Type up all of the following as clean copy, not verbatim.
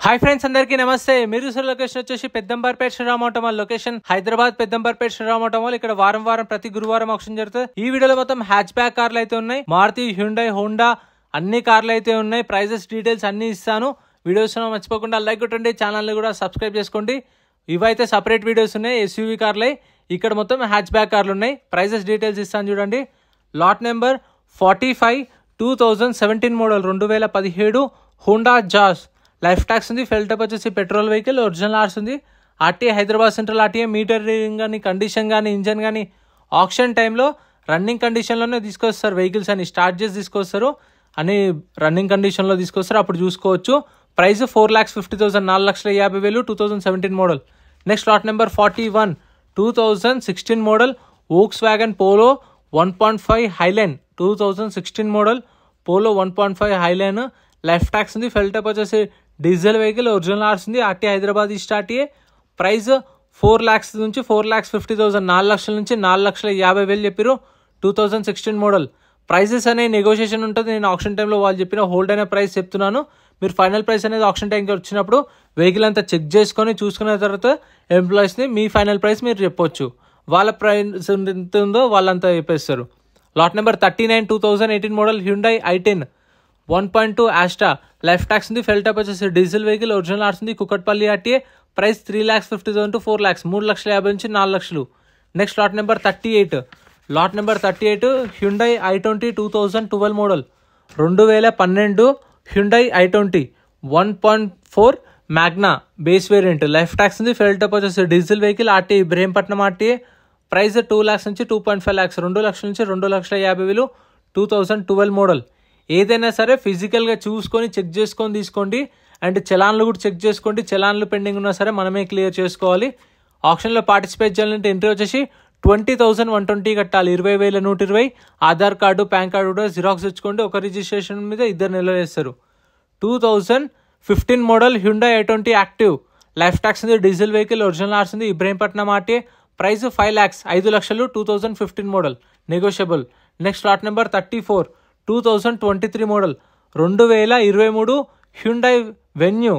Hi friends, అందరికీ నమస్తే. మీరు చూసిన లొకేషన్ వచ్చేసి Peddamberpet Sriram auto mall location Hyderabad. Peddamberpet Sriram auto mall ఇక్కడ వారం ప్రతి గురువారం ఆక్షన్ జరుగుతుంది. ఈ వీడియోలో మొత్తం హ్యాచ్ బ్యాక్ కార్లు అయితే ఉన్నాయి. మారుతి, హ్యుండై, హోండా అన్ని కార్లు అయితే ఉన్నాయి. ప్రైజెస్ డీటెయిల్స్ అన్ని ఇస్తాను. వీడియోస్ మర్చిపోకుండా లైక్ కొట్టండి, ఛానల్ని కూడా సబ్స్క్రైబ్ చేసుకోండి. ఇవైతే సపరేట్ వీడియోస్ ఉన్నాయి. ఎస్యూవీ కార్లే. ఇక్కడ మొత్తం హ్యాచ్ బ్యాక్ కార్లు ఉన్నాయి. ప్రైజెస్ డీటెయిల్స్ ఇస్తాను చూడండి. Lot number 45 2017 model 2017 Honda Jazz. Life tax ఉంది. ఫెల్టప్ వచ్చేసి పెట్రోల్ వెహికల్. ఒరిజినల్ ఆర్స్ ఉంది. RTA Hyderabad central RTA. Meter reading కానీ, కండిషన్ కానీ, ఇంజన్ కానీ ఆక్షన్ టైంలో రన్నింగ్ కండిషన్లోనే తీసుకొస్తారు. వెహికల్స్ అని స్టార్ట్ చేసి తీసుకొస్తారు, అని రన్నింగ్ కండిషన్లో తీసుకొస్తారు. అప్పుడు చూసుకోవచ్చు. Price 4,50,000 4,50,000 2017 model. Next lot number 41 2016 model Volkswagen Polo 1.5 highline 2016 model Polo 1.5 highline. Life tax ఉంది. ఫెల్టప్ వచ్చేసి డీజిల్ వెహికల్. ఒరిజినల్ ఆర్స్ ఉంది. ఆర్టీఏ హైదరాబాద్ స్టార్టీఏ. ప్రైస్ 4 lakhs నుంచి 4,50,000 4 లక్షల నుంచి 4,50,000 చెప్పారు. 2016 మోడల్. ప్రైజెస్ అనేవి నెగోషియేషన్ ఉంటుంది. నేను ఆప్షన్ టైంలో వాళ్ళు చెప్పిన హోల్డ్ అయిన ప్రైస్ చెప్తున్నాను. మీరు ఫైనల్ ప్రైస్ అనేది ఆప్షన్ టైంకి వచ్చినప్పుడు వెహికల్ అంతా చెక్ చేసుకొని చూసుకున్న తర్వాత ఎంప్లాయీస్ని మీ ఫైనల్ ప్రైస్ మీరు చెప్పొచ్చు. వాళ్ళ ప్రైస్ ఎంత ఉందో వాళ్ళంతా చెప్పేస్తారు. Lot number 39 2018 model Hyundai i10 1.2 Asta. Life tax ఉంది. ఫెల్టప్ వచ్చేసి డీజిల్ వెహికల్. ఒరిజినల్ ఆర్స్ ఉంది. Kukatpally RTA. Price 3,50,000 to 4 lakhs 3,50,000 నుంచి 4 లక్షలు. Next lot number 38 lot number 38 Hyundai i20 2012 model 2012 Hyundai i20 1.4 Magna base variant. Life tax ఉంది. Fuel type వచ్చేసి diesel vehicle. RTA Ibrahimpatnam RTA. Price 2 lakhs నుంచి 2.5 lakhs 2 లక్షల నుంచి 2,50,000 2012 model. ఏదైనా సరే ఫిజికల్గా చూసుకొని చెక్ చేసుకొని తీసుకోండి. అండ్ చలాన్లు కూడా చెక్ చేసుకోండి. చలాన్లు పెండింగ్ ఉన్నా సరే మనమే క్లియర్ చేసుకోవాలి. ఆప్షన్లో పార్టిసిపేట్ చేయాలంటే ఎంట్రీ వచ్చేసి 20,120 కట్టాలి. 20,120. ఆధార్ కార్డు, పాన్ కార్డు కూడా జిరాక్స్ తెచ్చుకోండి. ఒక రిజిస్ట్రేషన్ మీద 2 నెలలు వేస్తారు. 2015 model Hyundai i20 active. Life tax ఉంది. Diesel vehicle. ఒరిజినల్ ఆర్స్ ఉంది. ఇబ్రహీంపట్నం ఆర్టీఏ. ప్రైస్ 5 lakhs 5 లక్షలు 2015 model negotiable. Next lot number 34 2023 model 2023 Hyundai Venue.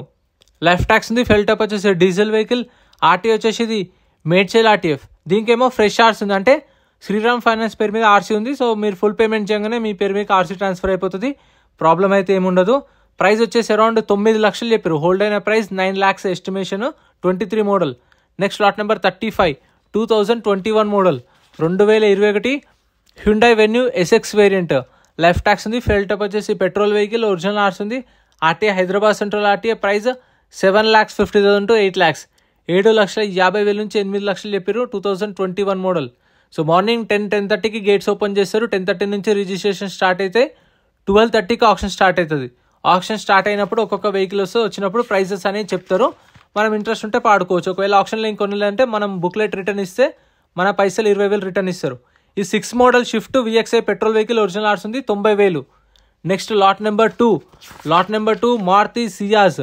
Life tax ఉంది. ఫెల్టప్ వచ్చేసి డీజిల్ వెహికల్. ఆర్టీఏ వచ్చేసి ఇది మేడ్చల్ ఆర్టీఎఫ్. దీనికేమో ఫ్రెష్ ఆర్స్ ఉంది. అంటే శ్రీరామ్ ఫైనాన్స్ పేరు మీద ఆర్సీ ఉంది. సో మీరు ఫుల్ పేమెంట్ చేయగానే మీ పేరు మీద ఆర్సీ ట్రాన్స్ఫర్ అయిపోతుంది. ప్రాబ్లం అయితే ఏముండదు. ప్రైస్ వచ్చేసి అరౌండ్ 9 లక్షలు చెప్పారు. హోల్డ్ అయిన price 9 lakhs estimation. 23 model. Next lot number 35 2021 model 2021 Hyundai venue SX variant. Life tax ఉంది. ఫెల్టప్ వచ్చేసి పెట్రోల్ వెహికల్. ఒరిజినల్ ఆర్స్ ఉంది. RTA Hyderabad central RTA. Price 7,50,000 to 8 lakhs 7,50,000 నుంచి 8 లక్షలు చెప్పారు. 2021 మోడల్. సో మార్నింగ్ 10:30కి గేట్స్ ఓపెన్ చేస్తారు. 10:30 నుంచి రిజిస్ట్రేషన్ స్టార్ట్ అయితే 12:30కి ఆప్షన్ స్టార్ట్ అవుతుంది. ఆప్షన్ స్టార్ట్ అయినప్పుడు ఒక్కొక్క వెహికల్ వచ్చినప్పుడు ప్రైజెస్ అనేవి చెప్తారు. మనం ఇంట్రెస్ట్ ఉంటే పాడుకోవచ్చు. ఒకవేళ ఆప్షన్లో ఇంకొనలేదంటే మనం బుక్లెట్ రిటర్న్ ఇస్తే మన పైసలు 20,000 రిటర్న్ ఇస్తారు. ఈ 6 model Swift VXI petrol vehicle. Original RC ఉంది. 90,000. Next lot number 2 Maruti Ciaz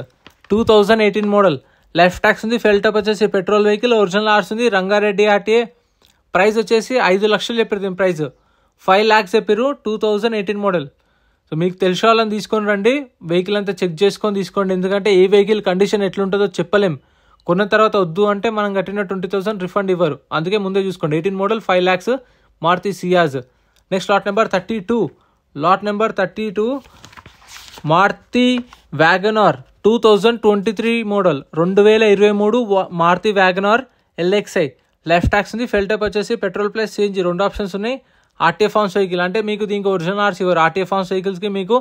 2018 model. Life tax ఉంది. ఫెల్టప్ వచ్చేసి పెట్రోల్ వెహికల్. ఒరిజినల్ ఆర్స్ ఉంది. రంగారెడ్డి ఆర్టీఏ. ప్రైస్ వచ్చేసి 5 లక్షలు చెప్పారు. దీని ప్రైస్ 5 lakhs చెప్పారు. 2018 మోడల్. సో మీకు తెలిసిన వాళ్ళని తీసుకొని రండి. వెహికల్ అంతా చెక్ చేసుకొని తీసుకోండి. ఎందుకంటే ఏ వెహికల్ కండిషన్ ఎట్లుంటుందో చెప్పలేం. కొన్న తర్వాత వద్దు అంటే మనం కట్టిన 20,000 రిఫండ్ ఇవ్వరు. అందుకే ముందే చూసుకోండి. 18 model 5 lakhs Maruti Ciaz. Next lot number 32 Maruti WagonR 2023 model 2023 Maruti WagonR LXI. Life tax ఉంది. ఫెల్టప్ వచ్చేసి పెట్రోల్ ప్లస్ సిఎన్జీ 2 ఆప్షన్స్ ఉన్నాయి. RTA forms vehicle. అంటే మీకు దీనికి ఒరిజినల్ ఆర్స్ ఇవ్వరు. ఆర్టీఏ ఫార్మ్స్ వెహికల్స్కి మీకు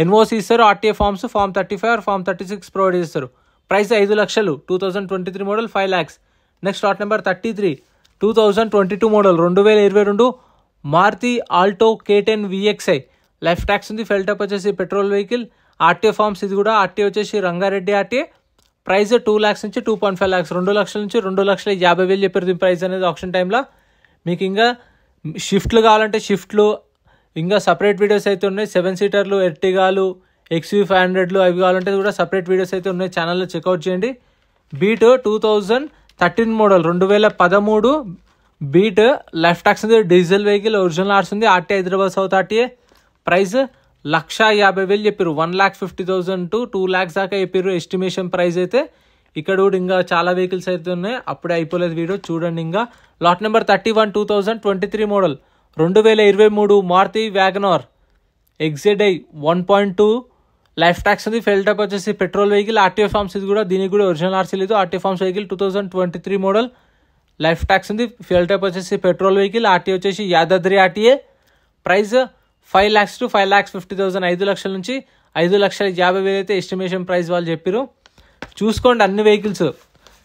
ఎన్ఓసి ఇస్తారు. RTA forms form 35 or form 36 provide చేస్తారు. ప్రైస్ 5 లక్షలు. 2023 model 5 lakhs. Next lot number 33 2022 model 2022 Maruti Alto K10 VXI. Life tax ఉంది. ఫెల్టప్ వచ్చేసి పెట్రోల్ వెహికల్. ఆర్టీఏ ఫార్మ్స్ ఇది కూడా. ఆర్టీఏ వచ్చేసి రంగారెడ్డి ఆర్టీఏ. ప్రైస్ 2 lakhs నుంచి 2.5 lakhs 2 లక్షల నుంచి 2,50,000 చెప్పారు. దీని ప్రైస్ అనేది ఆప్షన్ టైంలో. మీకు ఇంకా షిఫ్ట్లు కావాలంటే షిఫ్ట్లు ఇంకా సపరేట్ వీడియోస్ అయితే ఉన్నాయి. 7 సీటర్లు, ఎర్టిగాలు, XUV 500లు అవి కావాలంటే కూడా సపరేట్ వీడియోస్ అయితే ఉన్నాయి. ఛానల్లో చెక్అవుట్ చేయండి. Beat 2013 model 2013 Beat. Life tax ఉంది. Diesel vehicle. ఒరిజినల్ ఆర్స్ ఉంది. RTA Hyderabad south RTA. Price 1,50,000 చెప్పారు. 1,50,000 to 2 lakhs దాకా చెప్పారు ఎస్టిమేషన్ ప్రైస్ అయితే. ఇక్కడ కూడా ఇంకా చాలా వెహికల్స్ అయితే ఉన్నాయి, అప్పుడే అయిపోలేదు వీడియో చూడండి. ఇంకా lot number 31 2023 model 2023 Maruti WagonR XZI 1.2 life tax ఉంది. ఫెల్ టైప్ వచ్చేసి పెట్రోల్ వెహికల్. ఆర్టీఓ ఫార్మ్స్ ఇది కూడా, దీనికి కూడా ఒరిజినల్ ఆర్సీ లేదు. RTO forms vehicle 2023 model life tax ఉంది. ఫెల్ టైప్ వచ్చేసి పెట్రోల్ వెహికల్. ఆర్టీఓ వచ్చేసి Yadadri RTA. Price 5 lakhs to 5,50,000 5 లక్షల నుంచి 5,50,000 అయితే ఎస్టిమేషన్ ప్రైస్ వాళ్ళు చెప్పారు. చూసుకోండి అన్ని వెహికల్స్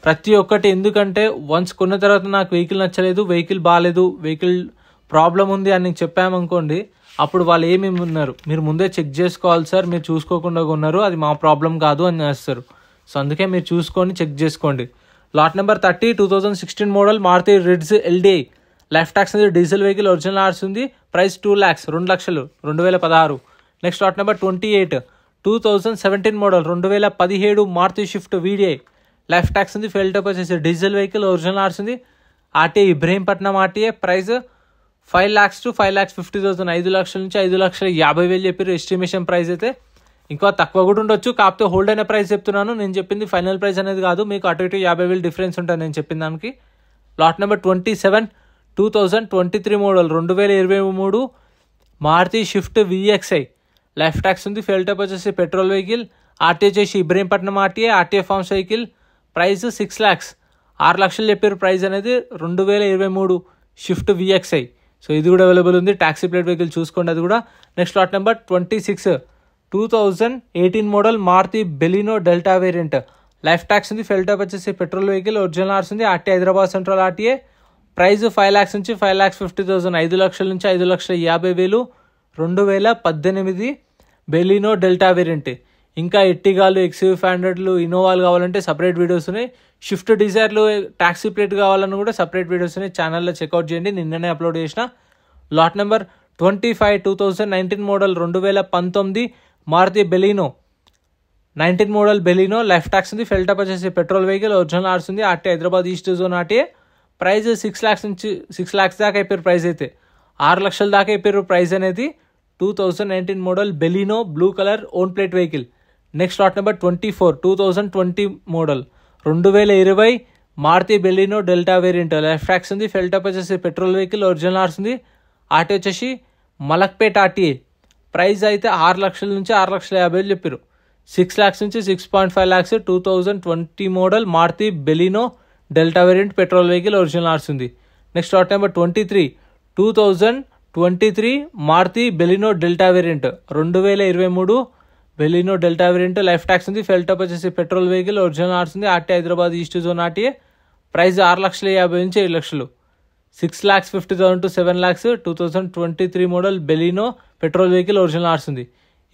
ప్రతి ఒక్కటి, ఎందుకంటే వన్స్ కొన్న తర్వాత నాకు వెహికల్ నచ్చలేదు, వెహికల్ బాగాలేదు, వెహికల్ ప్రాబ్లం ఉంది అని చెప్పామనుకోండి, అప్పుడు వాళ్ళు ఏమేమి ఉన్నారు మీరు ముందే చెక్ చేసుకోవాలి సార్, మీరు చూసుకోకుండా ఉన్నారు, అది మా ప్రాబ్లం కాదు అని చేస్తారు. సో అందుకే మీరు చూసుకొని చెక్ చేసుకోండి. Lot number 30 2016 model Maruti Ritz LDI life tax ఉంది. Diesel vehicle. ఒరిజినల్ ఆర్స్ ఉంది. ప్రైస్ 2 lakhs 2 లక్షలు 2016. Next lot number 28 2017 model 2017 Maruti Swift VDI life tax ఉంది. ఫెల్ టైప్ వచ్చేసి డీజిల్ వెహికల్. ఒరిజినల్ ఆర్స్ ఉంది. RTA Ibrahimpatnam RTA. Price 5 lakhs to 5,50,000 5 లక్షల నుంచి 5,50,000 చెప్పారు estimation price అయితే. ఇంకా తక్కువ కూడా ఉండొచ్చు, కాకపోతే హోల్డ్ అయిన ప్రైస్ చెప్తున్నాను. నేను చెప్పింది ఫైనల్ ప్రైస్ అనేది కాదు, మీకు అటు ఇటు 50,000 డిఫరెన్స్ ఉంటుంది నేను చెప్పిన దానికి. Lot number 27 2023 model 2023 Maruti Swift VXI life tax ఉంది. ఫెల్ టైప్ వచ్చేసి పెట్రోల్ వెహికల్. ఆర్టీఏ వచ్చేసి Ibrahimpatnam RTA. RTA forms vehicle. Price 6 lakhs 6 లక్షలు చెప్పారు ప్రైస్ అనేది. 2023 షిఫ్ట్ VXI. సో ఇది కూడా అవైలబుల్ ఉంది. ట్యాక్సీ ప్లేట్ వెహికల్ చూసుకోండి అది కూడా. Next lot number 26 2018 model Maruti Baleno Delta variant life tax ఉంది. ఫెల్ టైప్ వచ్చేసి పెట్రోల్ వెహికల్. ఒరిజినల్ ఆర్స్ ఉంది. RTI Hyderabad central RTA. Price 5 lakhs నుంచి 5,50,000 5 లక్షల నుంచి 5,50,000 2018 బెలినో డెల్టా వేరియంట్. ఇంకా ఎట్టిగాలు, XUV500లు, ఇన్నోవాలు కావాలంటే సపరేట్ వీడియోస్ ఉన్నాయి. షిఫ్ట్ డిజైర్లు, ట్యాక్సీ ప్లేట్ కావాలని కూడా సపరేట్ వీడియోస్ ఉన్నాయి, ఛానల్లో చెక్అవుట్ చేయండి, నిన్ననే అప్లోడ్ చేసిన. Lot number 25 2019 model 2019 Maruti Baleno 19 model Baleno life tax ఉంది. ఫెల్ టైప్ వచ్చేసి పెట్రోల్ వెహికల్. ఒరిజినల్ ఆర్స్ ఉంది. RTI Hyderabad east zone RTA. Price 6 lakhs నుంచి 6 lakhs దాకా అయిపోయారు ప్రైస్ అయితే. 6 లక్షల దాకా అయిపోయారు ప్రైస్ అనేది. 2019 model Baleno blue colour own plate vehicle. Next lot number 24 2020 model 2020 Maruti Baleno Delta variant life tax ఉంది. ఫెల్ టైప్ వచ్చేసి పెట్రోల్ వెహికల్. ఒరిజినల్ ఆర్స్ ఉంది. ఆర్టీ వచ్చేసి మలక్పేట్ ఆర్టీఏ. ప్రైస్ అయితే 6 లక్షల నుంచి 6,50,000 చెప్పారు. 6 lakhs నుంచి 6.5 lakhs 2020 model Maruti Baleno Delta variant petrol vehicle. Original RC ఉంది. Next lot number 23 2023 Maruti Baleno Delta variant 2023 Baleno Delta variant life tax ఉంది. ఫెల్ టైప్ వచ్చేసి పెట్రోల్ వెహికల్. ఒరిజినల్ ఆర్స్ ఉంది. RTA Hyderabad east zone RTA. Price 6,50,000 నుంచి 7 లక్షలు 6,50,000 to 7 lakhs 2023 model Baleno petrol vehicle. Original RC ఉంది.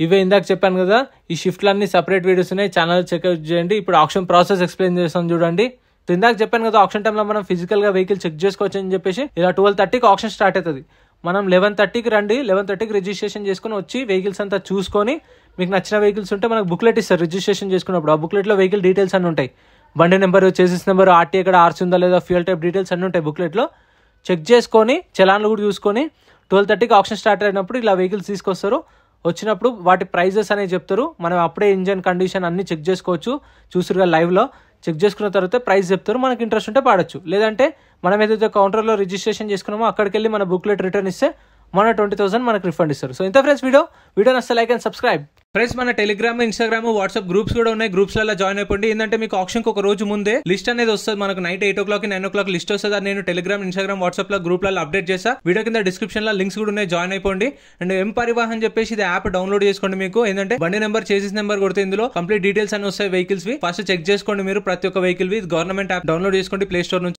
ఇవే ఇందాక చెప్పాను కదా, ఈ షిఫ్ట్లన్నీ సపరేట్ వీడియోస్ ఉన్నాయి, ఛానల్ చెక్అవుట్ చేయండి. ఇప్పుడు ఆప్షన్ ప్రాసెస్ ఎక్స్ప్లెయిన్ చేస్తాను చూడండి. ఇందాక చెప్పాను కదా, ఆప్షన్ టైంలో మనం ఫిజికల్గా వెహికల్ చెక్ చేసుకోవచ్చు అని చెప్పేసి. ఇలా 12:30కి ఆప్షన్ స్టార్ట్ అవుతుంది. మనం 11:30కి రండి, 11:30కి రిజిస్ట్రేషన్ చేసుకుని వచ్చి వెహికల్స్ అంతా చూసుకొని మీకు నచ్చిన వెహికల్స్ ఉంటే మనకు బుక్లెట్ ఇస్తారు రిజిస్ట్రేషన్ చేసుకున్నప్పుడు. ఆ బుక్లెట్లో వెహికల్ డీటెయిల్స్ అన్నీ ఉంటాయి. బండి నెంబర్, చేసిస్ నెంబర్, ఆర్టీ ఎక్కడ ఆర్సీ ఉందా లేదా, ఫ్యూయల్ టైప్ డీటెయిల్స్ అన్నీ ఉంటాయి బుక్లెట్లో. చెక్ చేసుకొని చలాన్లు కూడా చూసుకొని 12:30కి ఆప్షన్ స్టార్ట్ అయినప్పుడు ఇలా వెహికల్స్ తీసుకొస్తారు. వచ్చినప్పుడు వాటి ప్రైజెస్ అనేవి చెప్తారు. మనం అప్పుడే ఇంజన్ కండిషన్ అన్ని చెక్ చేసుకోవచ్చు. చూసురుగా లైవ్లో చెక్ చేసుకున్న తర్వాత ప్రైస్ చెప్తారు. మనకి ఇంట్రెస్ట్ ఉంటే పాడొచ్చు. లేదంటే మనం ఏదైతే కౌంటర్లో రిజిస్ట్రేషన్ చేసుకున్నామో అక్కడికి వెళ్ళి మన బుక్లెట్ రిటర్న్ ఇస్తే మన 20,000 మనకు రిఫండ్ ఇస్తారు. సో ఇంత ఫ్రెండ్స్ వీడియో నచ్చితే లైక్ అండ్ సబ్స్క్రైబ్. ఫ్రెండ్స్ మన టెలిగ్రామ్, ఇన్స్టాగ్రామ్, వాట్సాప్ గ్రూప్స్ కూడా ఉన్నాయి. గ్రూప్స్లలో జాయిన్ అయిపోండి. ఏంటంటే మీకు ఆప్షన్కి ఒక రోజు ముందే లిస్ట్ అనేది వస్తుంది. మనకు నైట్ 8 o'clock 9 o'clock లిస్ట్ వస్తుంది. అది నేను టెలిగ్రామ్, ఇన్స్టాగ్రామ్, వాట్సాప్ లో గ్రూప్లలో అప్డేట్ చేస్తా. వీడియో కింద డిస్క్రిప్షన్ లో లింక్స్ కూడా ఉన్నాయి, జాయిన్ అయిపోండి. అండ్ ఎం పరివాహన్ చెప్పేసి ఇది యాప్ డౌన్లోడ్ చేసుకోండి. మీకు ఏంటంటే బండి నెంబర్, చేసిస్ నెంబర్ కొడితే ఇందులో కంప్లీట్ డీటెయిల్స్ అన్ని వస్తాయి వెహికల్స్ వి. ఫస్ట్ చెక్ చేసుకోండి మీరు ప్రతి ఒక్క వెహికల్ వి. గవర్నమెంట్ యాప్ డౌన్లోడ్ చేసుకోండి ప్లే స్టోర్ నుంచి.